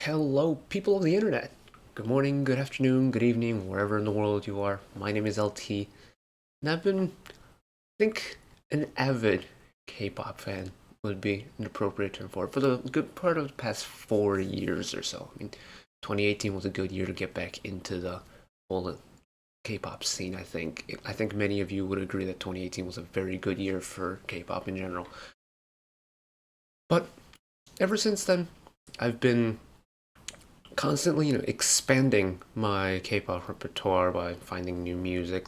Hello, people of the internet. Good morning, good afternoon, good evening, wherever in the world you are. My name is LT, and I've been, I think, an avid K-pop fan would be an appropriate term for it for the good part of the past 4 years or so. I mean, 2018 was a good year to get back into the whole K-pop scene. I think many of you would agree that 2018 was a very good year for K-pop in general. But ever since then, I've been constantly, expanding my K-pop repertoire by finding new music.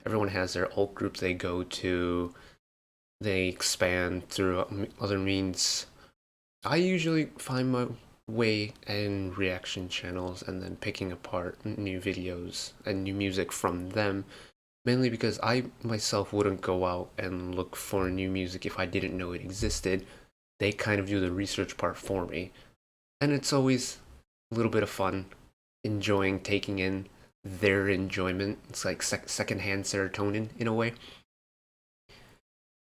Everyone has their alt groups they go to. They expand through other means. I usually find my way in reaction channels and then picking apart new videos and new music from them, mainly because I myself wouldn't go out and look for new music if I didn't know it existed. They kind of do the research part for me, and it's always a little bit of fun enjoying taking in their enjoyment. It's like secondhand serotonin in a way.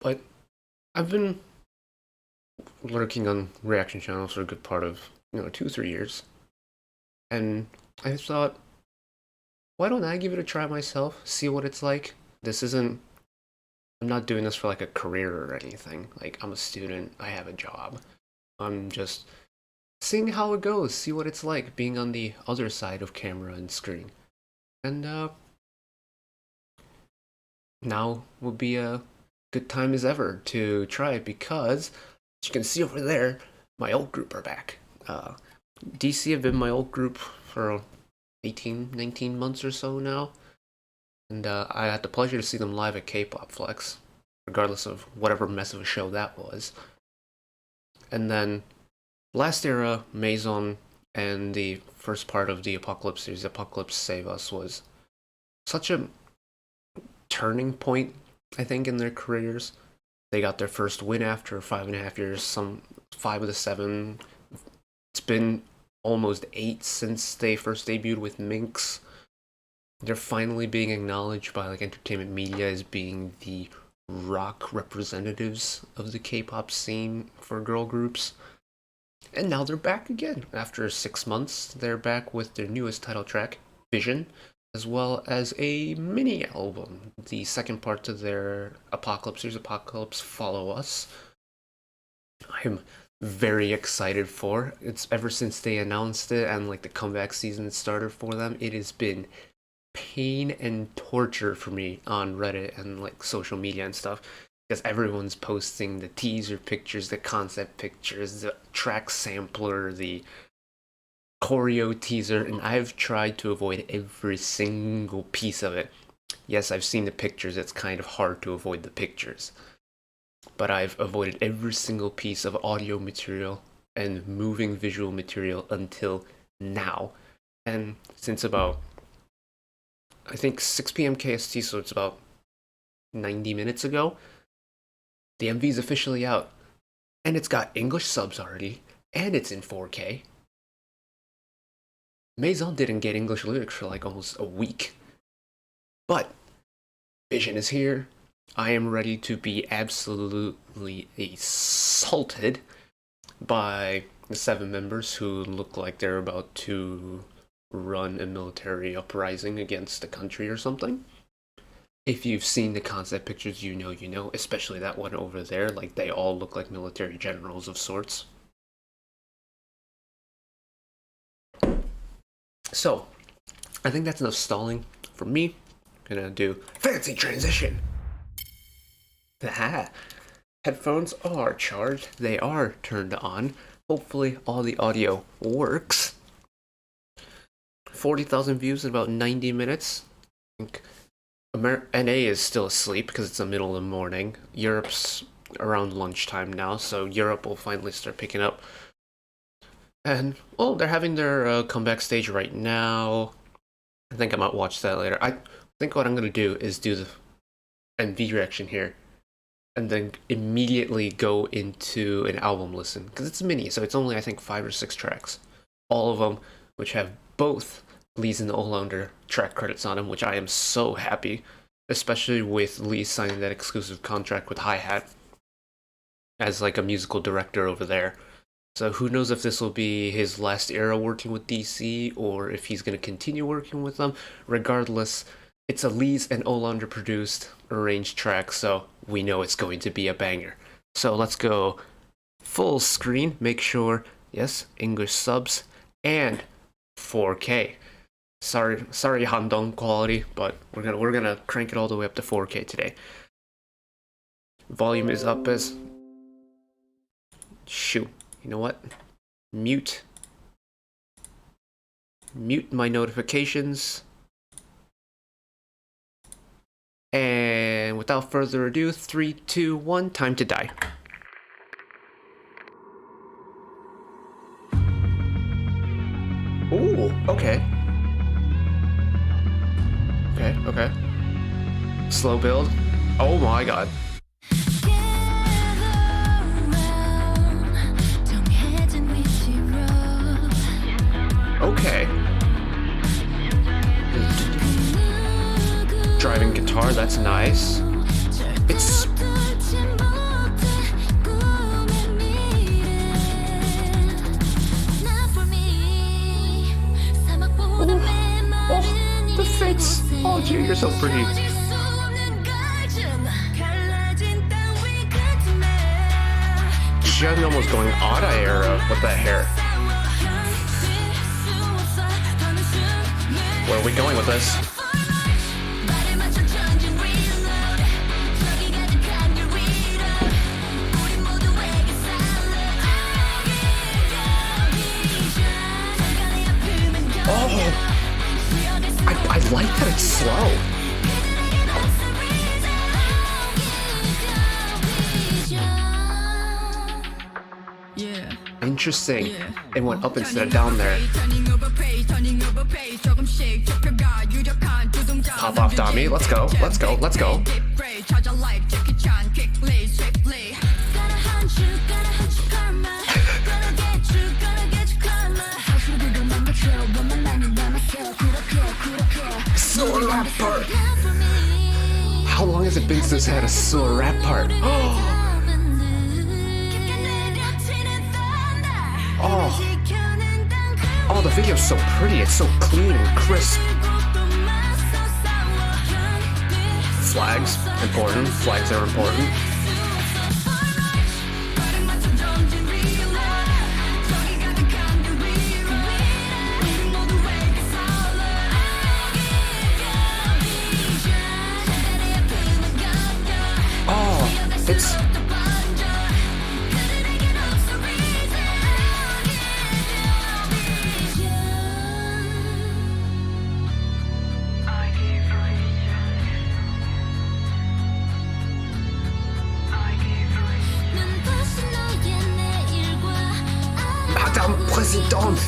But I've been lurking on reaction channels for a good part of 2 3 years, and I thought, why don't I give it a try myself? See what it's like. This isn't. I'm not doing this for like a career or anything. Like, I'm a student. I have a job. I'm just seeing how it goes, see what it's like being on the other side of camera and screen. And now will be a good time as ever to try it because, as you can see over there, my old group are back. DC have been my old group for 18, 19 months or so now. And I had the pleasure to see them live at K-Pop Flex, regardless of whatever mess of a show that was. And then last era, Maison, and the first part of the Apocalypse series, Apocalypse Save Us, was such a turning point, I think, in their careers. They got their first win after 5.5 years, some 5 of the 7. It's been almost 8 since they first debuted with Minx. They're finally being acknowledged by like entertainment media as being the rock representatives of the K-pop scene for girl groups. And now they're back again. After 6 months, they're back with their newest title track, Vision, as well as a mini album, the second part to their Apocalypse series, Apocalypse Follow Us. I'm very excited for. It's ever since they announced it and like the comeback season started for them, it has been pain and torture for me on Reddit and like social media and stuff because everyone's posting the teaser pictures, the concept pictures, the track sampler, the choreo teaser, and I've tried to avoid every single piece of it. Yes, I've seen the pictures, it's kind of hard to avoid the pictures, but I've avoided every single piece of audio material and moving visual material until now. And since about, I think, 6 p.m. KST, so it's about 90 minutes ago, the MV is officially out, and it's got English subs already, and it's in 4K. Maison didn't get English lyrics for like almost a week, but Vision is here. I am ready to be absolutely assaulted by the 7 members who look like they're about to run a military uprising against the country or something. If you've seen the concept pictures, you know, especially that one over there, like they all look like military generals of sorts. So, I think that's enough stalling for me. I'm gonna do fancy transition. Ah, headphones are charged, they are turned on. Hopefully all the audio works. 40,000 views in about 90 minutes. I think NA is still asleep because it's the middle of the morning. Europe's around lunchtime now, so Europe will finally start picking up. And, well, they're having their comeback stage right now. I think I might watch that later. I think what I'm going to do is do the MV reaction here, and then immediately go into an album listen, because it's mini, so it's only, I think, 5 or 6 tracks. All of them, which have both Lee's and Olander track credits on them, which I am so happy, especially with Lee signing that exclusive contract with Hi-Hat as like a musical director over there. So who knows if this will be his last era working with DC or if he's going to continue working with them. Regardless, it's a Lee's and Olander produced, arranged track, so we know it's going to be a banger. So let's go full screen, make sure, yes, English subs, and 4K. Sorry, Handong quality, but we're gonna crank it all the way up to 4K today. Volume is up as... Shoot, you know what? Mute my notifications. And without further ado, 3, 2, 1, time to die. Ooh, okay. Okay. Slow build. Oh my god. Okay. Driving guitar, that's nice. It's... Oh, the fits. Oh, gee, you're so pretty. She's almost going Oda era with that hair. Where are we going with this? Oh! I like that it's slow. Yeah. Interesting. Yeah. It went up instead of down there. Pop off, Dami. Let's go. Let's go. Let's go. Sewer rap part. How long has it been since I had a sewer rap part? Oh, the video's so pretty. It's so clean and crisp. Flags, important. Flags are important. Oh, it's... Madame Présidente!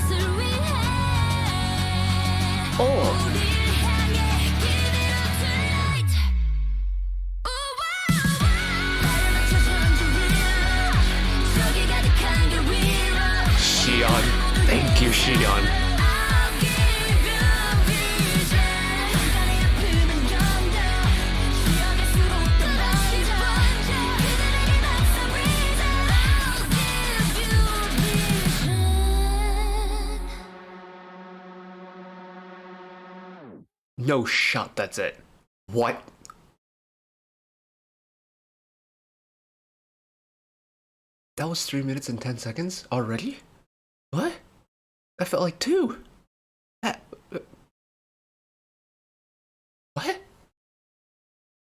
Oh! Shion. Thank you, Shion. No shot, that's it. What? That was 3 minutes and 10 seconds already? What? That felt like 2. That... What?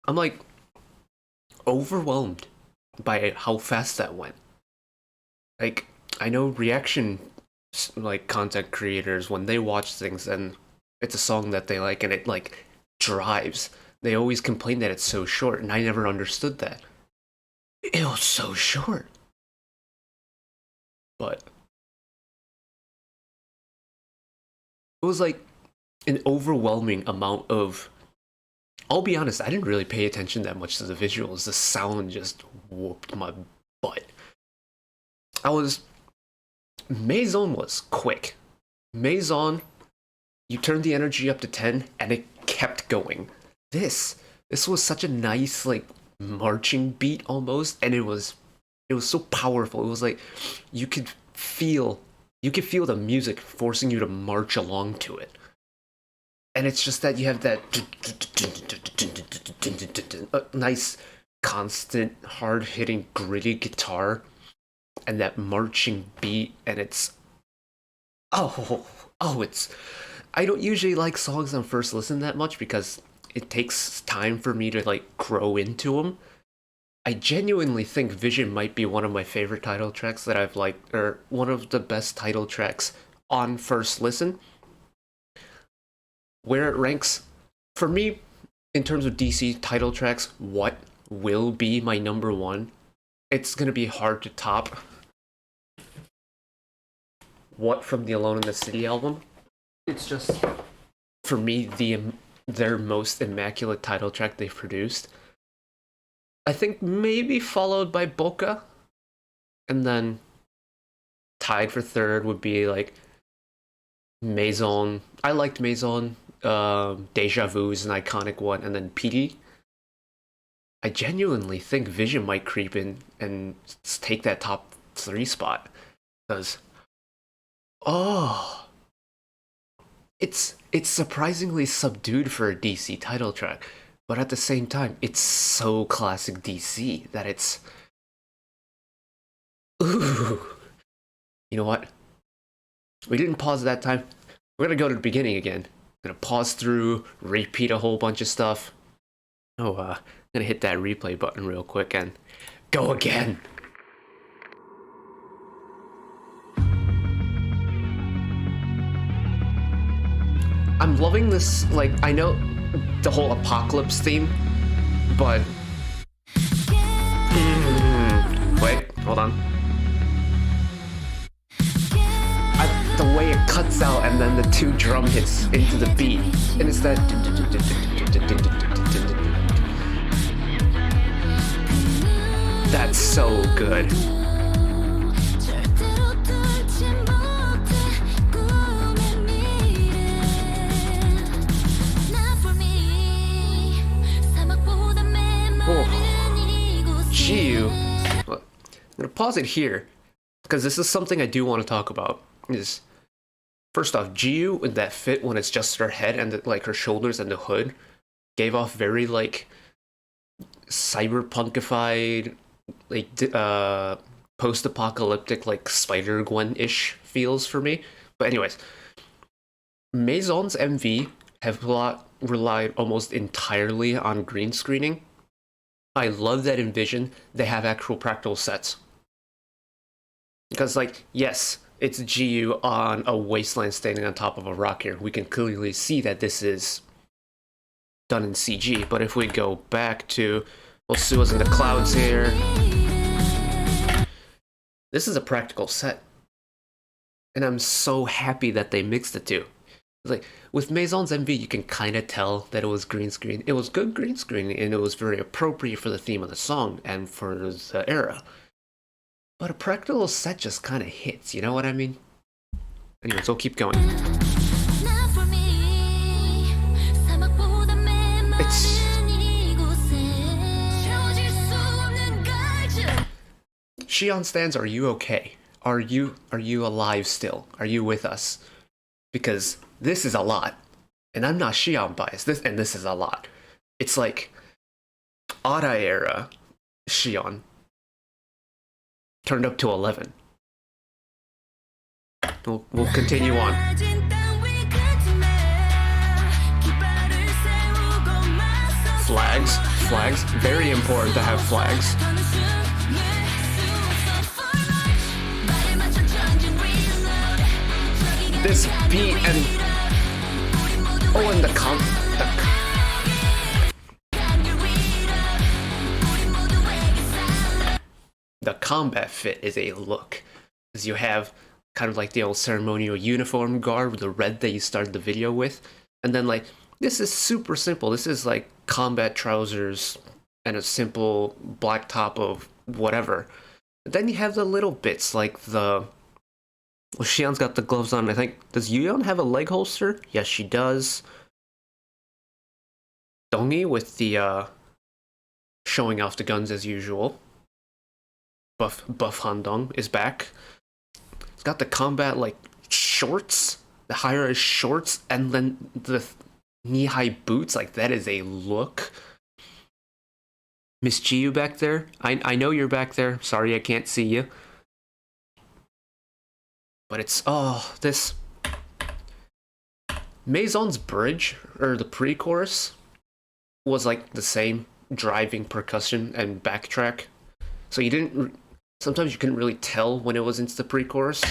I'm like overwhelmed by how fast that went. Like, I know reaction like content creators, when they watch things and it's a song that they like and it like drives, they always complain that it's so short, and I never understood that. It was so short. But it was like an overwhelming amount of... I'll be honest, I didn't really pay attention that much to the visuals. The sound just whooped my butt. Maison was quick. Maison, you turned the energy up to 10 and it kept going. This was such a nice like marching beat almost, and it was so powerful. It was like you could you can feel the music forcing you to march along to it. And it's just that you have that nice, constant, hard-hitting, gritty guitar, and that marching beat, and it's it's. I don't usually like songs on first listen that much because it takes time for me to like grow into them. I genuinely think Vision might be one of my favorite title tracks that I've liked, or one of the best title tracks on first listen. Where it ranks, for me, in terms of DC title tracks, what will be my number one? It's gonna be hard to top What from the Alone in the City album. It's just, for me, their most immaculate title track they've produced. I think maybe followed by Boca, and then tied for third would be like Maison. I liked Maison. Deja Vu is an iconic one, and then PD. I genuinely think Vision might creep in and take that top 3 spot, because it's surprisingly subdued for a DC title track, but at the same time, it's so classic DC that it's ooh. You know what? We didn't pause that time. We're gonna go to the beginning again. Gonna pause through, repeat a whole bunch of stuff. I'm gonna hit that replay button real quick and go again. I'm loving this, like, I know the whole apocalypse theme, but wait, hold on. The way it cuts out and then the 2 drum hits into the beat, and it's that that's so good. Gee, I'm gonna pause it here because this is something I do want to talk about. Is first off, Jiu with that fit when it's just her head and like her shoulders and the hood gave off very like cyberpunkified, like post-apocalyptic, like Spider-Gwen-ish feels for me. But anyways, Maison's MV have relied almost entirely on green screening. I love that in Vision they have actual practical sets. Because, like, yes, it's GU on a wasteland standing on top of a rock here. We can clearly see that this is done in CG. But if we go back to, well, Sua's in the clouds here. This is a practical set. And I'm so happy that they mixed the two. Like, with Maison's MV, you can kind of tell that it was green screen. It was good green screen, and it was very appropriate for the theme of the song and for the era. But a practical set just kind of hits, you know what I mean? Anyways, we'll keep going. It's... Xion stands, are you okay? Are you alive still? Are you with us? Because this is a lot. And I'm not Xion biased. This is a lot. It's like Ada era Xion turned up to 11. We'll continue on. Flags, very important to have flags. This beat and the combat fit is a look, as you have kind of like the old ceremonial uniform garb, the red that you started the video with, and then like this is super simple. This is like combat trousers and a simple black top of whatever. But then you have the little bits like the... Well, Xion's got the gloves on. I think, does Yuyeon have a leg holster? Yes, she does. Dongi with the showing off the guns as usual. Buff Handong is back. got the combat like shorts, the high-rise shorts, and then the knee-high boots. Like, that is a look. Miss Chiyu back there? I know you're back there. Sorry I can't see you. But it's, oh, this... Maison's bridge, or the pre-chorus, was like the same driving percussion and backtrack. So you didn't... Sometimes you couldn't really tell when it was into the pre-chorus.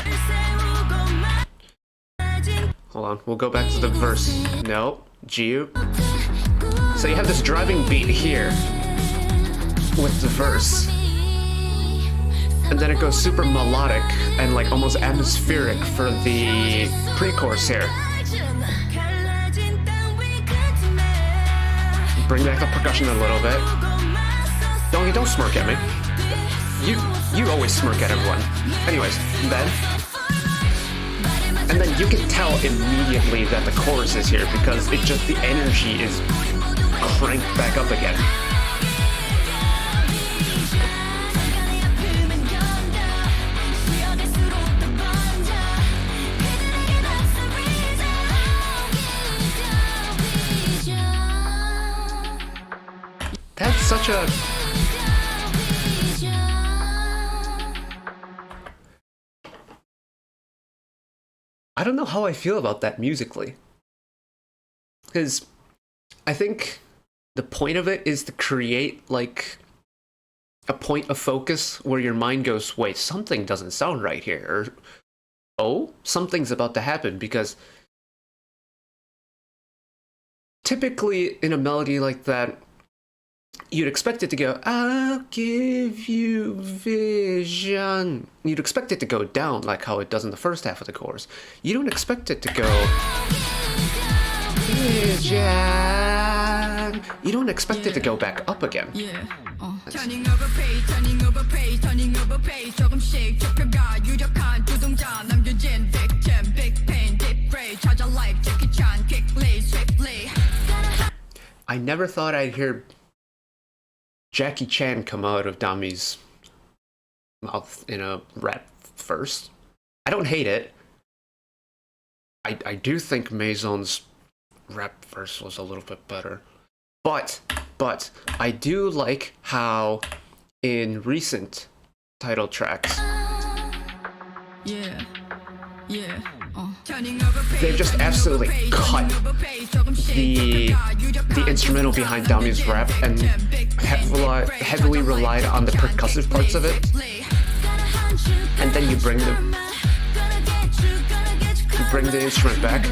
Hold on, we'll go back to the verse. No, Jiu. So you have this driving beat here with the verse, and then it goes super melodic and like almost atmospheric for the pre-chorus here. Bring back the percussion a little bit. Don't smirk at me. You always smirk at everyone. Anyways, and then you can tell immediately that the chorus is here because it just, the energy is cranked back up again. That's such a... I don't know how I feel about that musically. Because I think the point of it is to create, like, a point of focus where your mind goes, wait, something doesn't sound right here. Or, oh, something's about to happen. Because typically in a melody like that, you'd expect it to go, I'll give you vision. You'd expect it to go down like how it does in the first half of the chorus. You don't expect it to go vision. You don't expect it to go back up again. I never thought I'd hear Jackie Chan come out of Dami's mouth in a rap verse. I don't hate it. I do think Maison's rap verse was a little bit better. But I do like how in recent title tracks they've just absolutely cut the instrumental behind Dami's rap and heavily relied on the percussive parts of it. And then you bring the instrument back.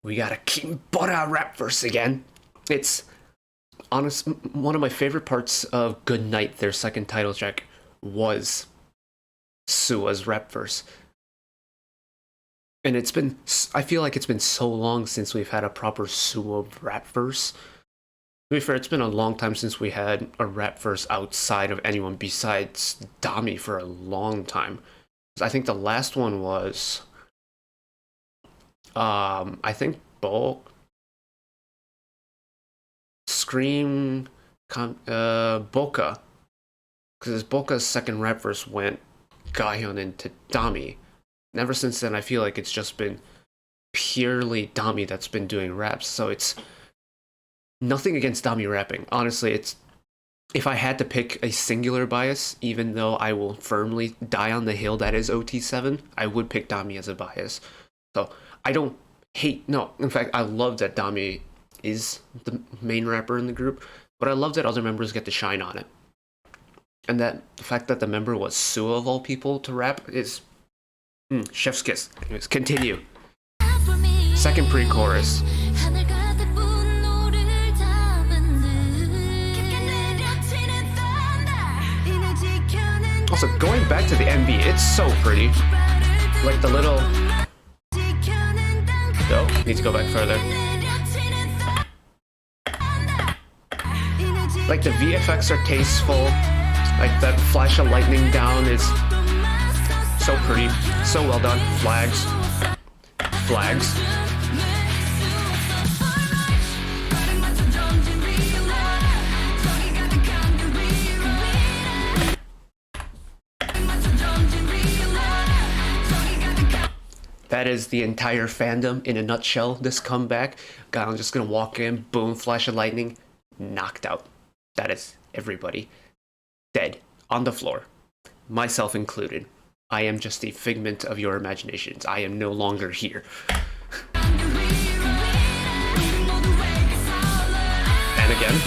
We got a Kimbora rap verse again. It's honest, one of my favorite parts of Good Night, their second title track, was Sua's rap verse. And it's been, I feel like it's been so long since we've had a proper Sua rap verse. To be fair, it's been a long time since we had a rap verse outside of anyone besides Dami for a long time. I think the last one was, I think Scream, Boca. Because Boca's second rap verse went Gahyun into Dami. And ever since then, I feel like it's just been purely Dami that's been doing raps. So it's nothing against Dami rapping. Honestly, it's, if I had to pick a singular bias, even though I will firmly die on the hill that is OT7, I would pick Dami as a bias. So I don't hate, no, in fact, I love that Dami is the main rapper in the group, but I love that other members get to shine on it. And that the fact that the member was Sua of all people to rap is chef's kiss. Anyways, continue. Second pre-chorus. Also, going back to the MV, it's so pretty. Like the little... No, need to go back further. Like the VFX are tasteful. Like that flash of lightning down is so pretty. So well done. Flags. Flags. That is the entire fandom in a nutshell. This comeback. God, I'm just gonna walk in, boom, flash of lightning, knocked out. That is everybody. Dead. On the floor. Myself included. I am just a figment of your imaginations. I am no longer here. And again.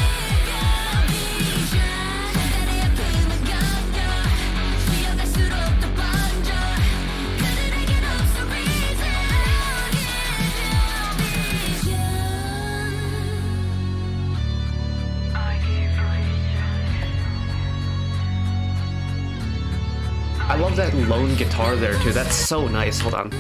I love that lone guitar there too. That's so nice. Hold on.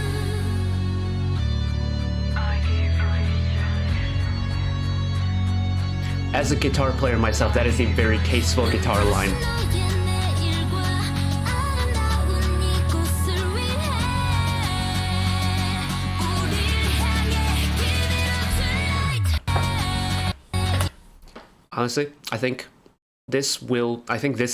As a guitar player myself, that is a very tasteful guitar line. Honestly, I think this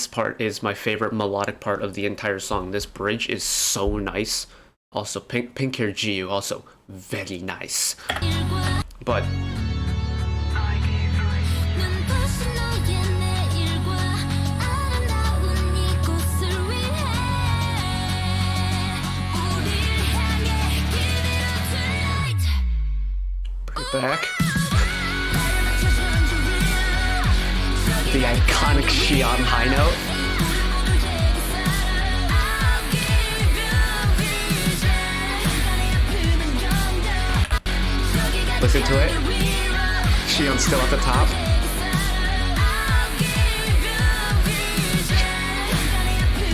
part is my favorite melodic part of the entire song. This bridge is so nice. Also, Pink Hair Jiu, also very nice. But bring it back. The iconic Xi'an high note. Listen to it. Xi'an's still at the top.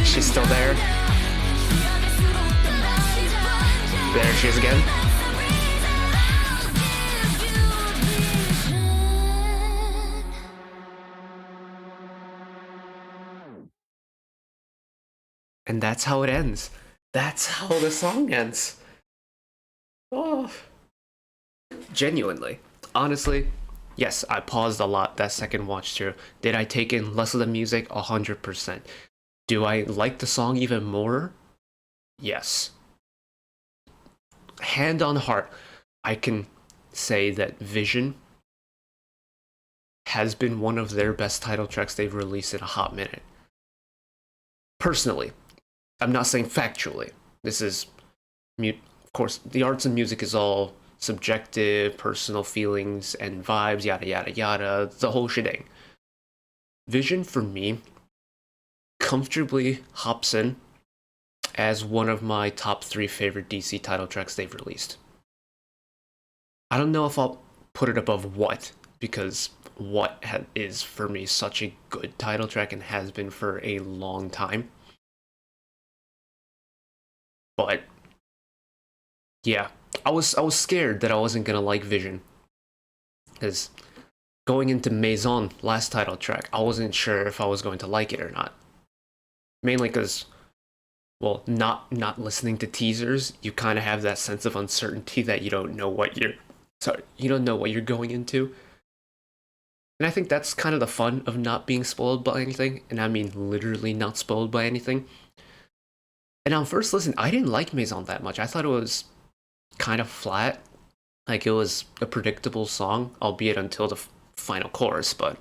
She's still there. There she is again. And that's how it ends. That's how the song ends. Oh. Genuinely. Honestly, yes, I paused a lot that second watch through. Did I take in less of the music? 100%. Do I like the song even more? Yes. Hand on heart, I can say that Vision has been one of their best title tracks they've released in a hot minute. Personally. I'm not saying factually. This is, of course, the arts and music is all subjective, personal feelings and vibes, yada yada yada, the whole shebang. Vision, for me, comfortably hops in as one of my top 3 favorite DC title tracks they've released. I don't know if I'll put it above What, because What is, for me, such a good title track and has been for a long time. But yeah, I was scared that I wasn't gonna like Vision, because going into Maison, last title track, I wasn't sure if I was going to like it or not. Mainly because, well, not listening to teasers, you kind of have that sense of uncertainty that you don't know what you're going into. And I think that's kind of the fun of not being spoiled by anything, and I mean literally not spoiled by anything. And on first listen, I didn't like Maison that much. I thought it was kind of flat. Like, it was a predictable song, albeit until the final chorus. But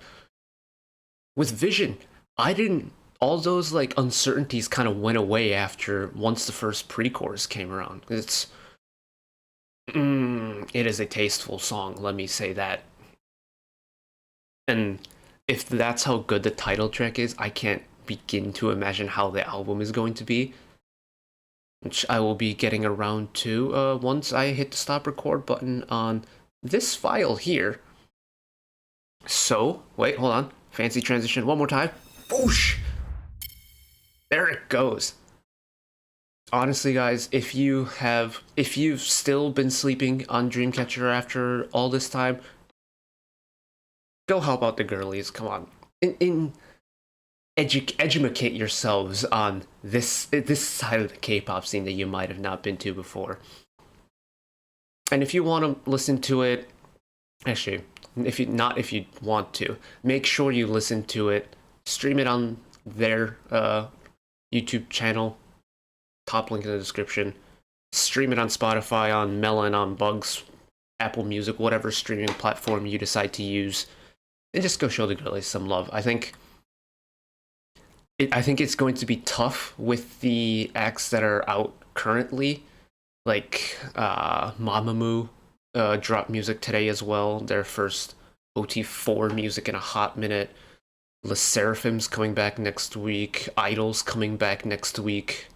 with Vision, all those like uncertainties kind of went away once the first pre-chorus came around. It is a tasteful song, let me say that. And if that's how good the title track is, I can't begin to imagine how the album is going to be, which I will be getting around to once I hit the stop record button on this file here. So, wait, hold on. Fancy transition one more time. Whoosh! There it goes. Honestly, guys, if you've still been sleeping on Dreamcatcher after all this time, go help out the girlies. Come on. Educate yourselves on this side of the K-pop scene that you might have not been to before. And if you want to listen to it, actually, if you want to, make sure you listen to it. Stream it on their YouTube channel. Top link in the description. stream it on Spotify, on Melon, on Bugs, Apple Music, whatever streaming platform you decide to use, and just go show the girlies some love. I think it's going to be tough with the acts that are out currently, like Mamamoo dropped music today as well, their first OT4 music in a hot minute. Le Seraphim's coming back next week. Idol's coming back next week.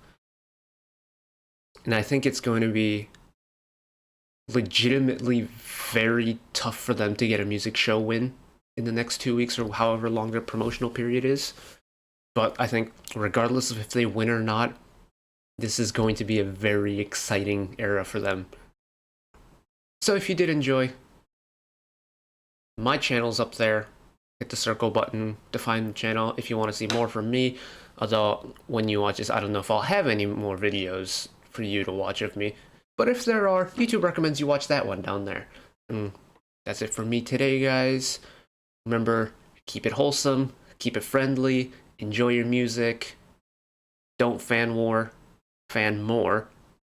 And I think it's going to be legitimately very tough for them to get a music show win in the next 2 weeks or however long their promotional period is. But I think regardless of if they win or not, this is going to be a very exciting era for them. So if you did enjoy, my channel's up there. Hit the circle button to find the channel if you want to see more from me. Although when you watch this, I don't know if I'll have any more videos for you to watch of me. But if there are, YouTube recommends you watch that one down there. And that's it for me today, guys. Remember, keep it wholesome, keep it friendly, enjoy your music. Don't fan war, fan more.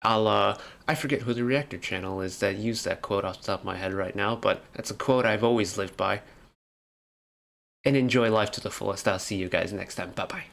I forget who the Reactor channel is that used that quote off the top of my head right now, but that's a quote I've always lived by. And enjoy life to the fullest. I'll see you guys next time. Bye-bye.